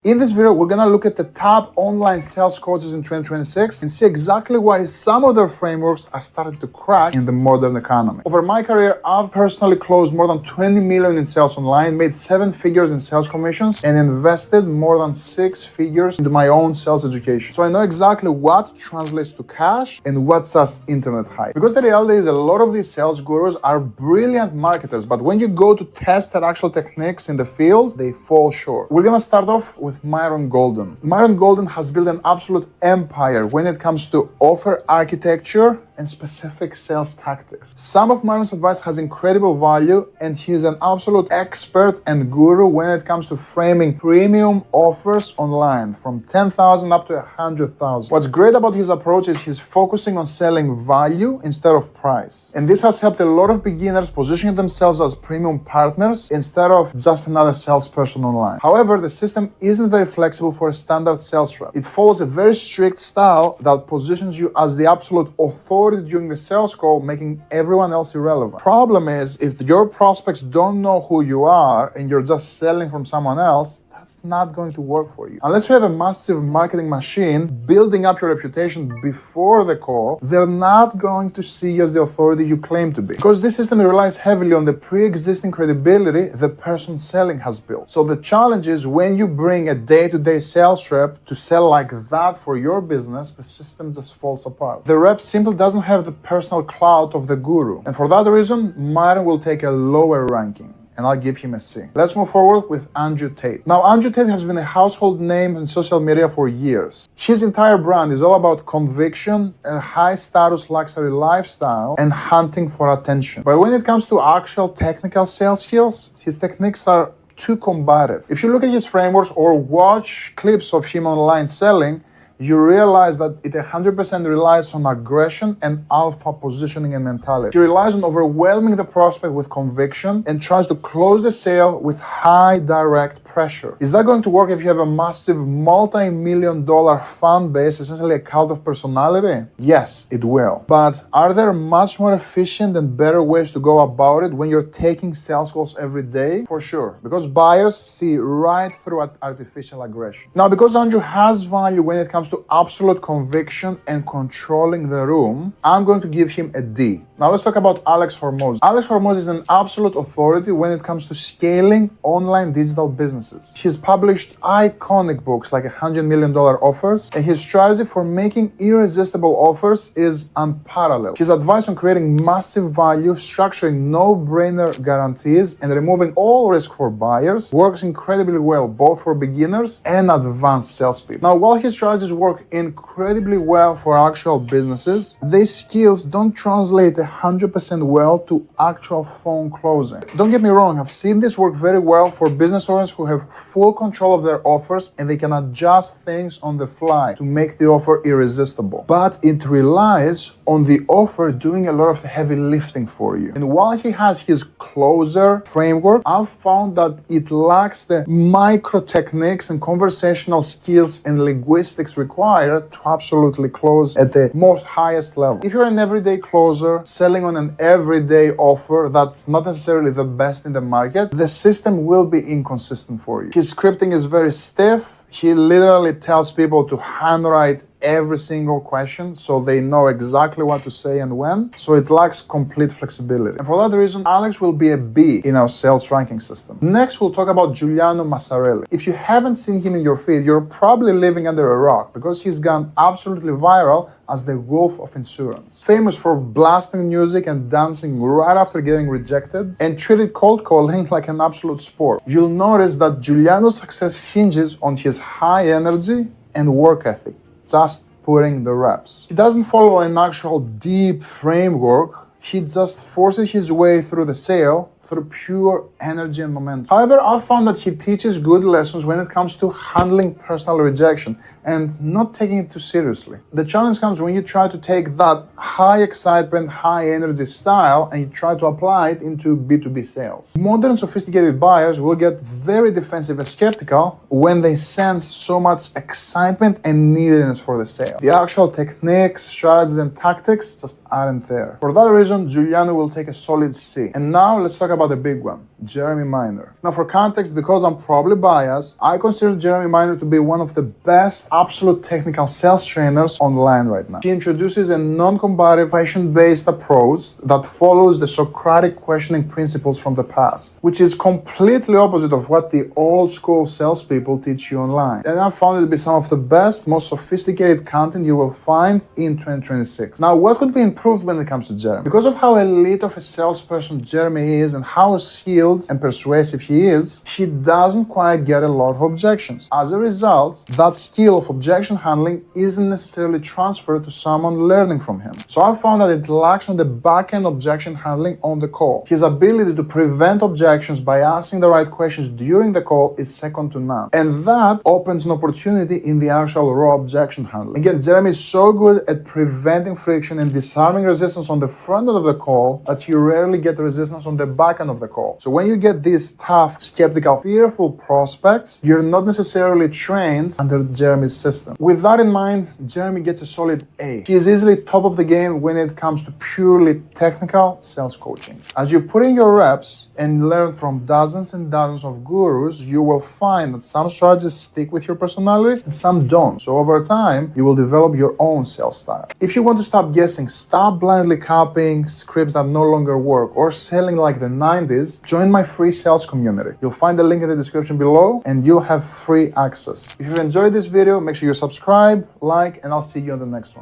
In this video, we're gonna look at the top online sales coaches in 2026 and see exactly why some of their frameworks are starting to crack in the modern economy. Over my career, I've personally closed more than 20 million in sales online, made 7 figures in sales commissions, and invested more than 6 figures into my own sales education. So I know exactly what translates to cash and what's just internet hype. Because the reality is a lot of these sales gurus are brilliant marketers, but when you go to test their actual techniques in the field, they fall short. We're gonna start off with Myron Golden. Myron Golden has built an absolute empire when it comes to offer architecture and specific sales tactics. Some of Myron's advice has incredible value, and he is an absolute expert and guru when it comes to framing premium offers online from 10,000 up to 100,000. What's great about his approach is he's focusing on selling value instead of price. And this has helped a lot of beginners positioning themselves as premium partners instead of just another salesperson online. However, the system isn't very flexible for a standard sales rep. It follows a very strict style that positions you as the absolute authority during the sales call, making everyone else irrelevant. Problem is, if your prospects don't know who you are and you're just selling from someone else, that's not going to work for you. Unless you have a massive marketing machine building up your reputation before the call, they're not going to see you as the authority you claim to be. Because this system relies heavily on the pre-existing credibility the person selling has built. So the challenge is when you bring a day-to-day sales rep to sell like that for your business, the system just falls apart. The rep simply doesn't have the personal clout of the guru. And for that reason, Myron will take a lower ranking, and I'll give him a C. Let's move forward with Andrew Tate. Now, Andrew Tate has been a household name in social media for years. His entire brand is all about conviction, a high-status luxury lifestyle, and hunting for attention. But when it comes to actual technical sales skills, his techniques are too combative. If you look at his frameworks or watch clips of him online selling, you realize that it 100% relies on aggression and alpha positioning and mentality. He relies on overwhelming the prospect with conviction and tries to close the sale with high direct pressure. Is that going to work if you have a massive multi-million-dollar fan base, essentially a cult of personality? Yes, it will. But are there much more efficient and better ways to go about it when you're taking sales calls every day? For sure, because buyers see right through artificial aggression. Now, because Andrew has value when it comes to absolute conviction and controlling the room, I'm going to give him a D. Now let's talk about Alex Hormozi. Alex Hormozi is an absolute authority when it comes to scaling online digital businesses. He's published iconic books like $100 million offers, and his strategy for making irresistible offers is unparalleled. His advice on creating massive value, structuring no-brainer guarantees, and removing all risk for buyers works incredibly well, both for beginners and advanced salespeople. Now, while his strategies work incredibly well for actual businesses, these skills don't translate 100% well to actual phone closing. Don't get me wrong, I've seen this work very well for business owners who have full control of their offers and they can adjust things on the fly to make the offer irresistible. But it relies on the offer doing a lot of the heavy lifting for you. And while he has his closer framework, I've found that it lacks the micro techniques and conversational skills and linguistics required to absolutely close at the most highest level. If you're an everyday closer selling on an everyday offer that's not necessarily the best in the market, the system will be inconsistent for you. His scripting is very stiff. He literally tells people to handwrite every single question so they know exactly what to say and when, so it lacks complete flexibility. And for that reason, Alex will be a B in our sales ranking system. Next, we'll talk about Giuliano Massarelli. If you haven't seen him in your feed, you're probably living under a rock because he's gone absolutely viral as the Wolf of Insurance. Famous for blasting music and dancing right after getting rejected and treated cold calling like an absolute sport. You'll notice that Giuliano's success hinges on his high energy and work ethic. Just putting the reps. He doesn't follow an actual deep framework. He just forces his way through the sale through pure energy and momentum. However, I've found that he teaches good lessons when it comes to handling personal rejection and not taking it too seriously. The challenge comes when you try to take that high excitement, high energy style and you try to apply it into B2B sales. Modern sophisticated buyers will get very defensive and skeptical when they sense so much excitement and neediness for the sale. The actual techniques, strategies, and tactics just aren't there. For that reason, Giuliano will take a solid C. And now let's talk about the big one, Jeremy Miner. Now, for context, because I'm probably biased, I consider Jeremy Miner to be one of the best absolute technical sales trainers online right now. He introduces a non-combative, question-based approach that follows the Socratic questioning principles from the past, which is completely opposite of what the old school salespeople teach you online. And I found it to be some of the best, most sophisticated content you will find in 2026. Now, what could be improved when it comes to Jeremy? Because of how elite of a salesperson Jeremy is and how skilled and persuasive he is, he doesn't quite get a lot of objections. As a result, that skill of objection handling isn't necessarily transferred to someone learning from him. So I found that it lacks on the back-end objection handling on the call. His ability to prevent objections by asking the right questions during the call is second to none. And that opens an opportunity in the actual raw objection handling. Again, Jeremy is so good at preventing friction and disarming resistance on the front end of the call that you rarely get resistance on the back end of the call. So when you get these tough, skeptical, fearful prospects, you're not necessarily trained under Jeremy's system. With that in mind, Jeremy gets a solid A. He is easily top of the game when it comes to purely technical sales coaching. As you put in your reps and learn from dozens and dozens of gurus, you will find that some strategies stick with your personality and some don't. So over time, you will develop your own sales style. If you want to stop guessing, stop blindly copying scripts that no longer work, or selling like the 90s, join my free sales community. You'll find the link in the description below and you'll have free access. If you've enjoyed this video, make sure you subscribe, like, and I'll see you on the next one.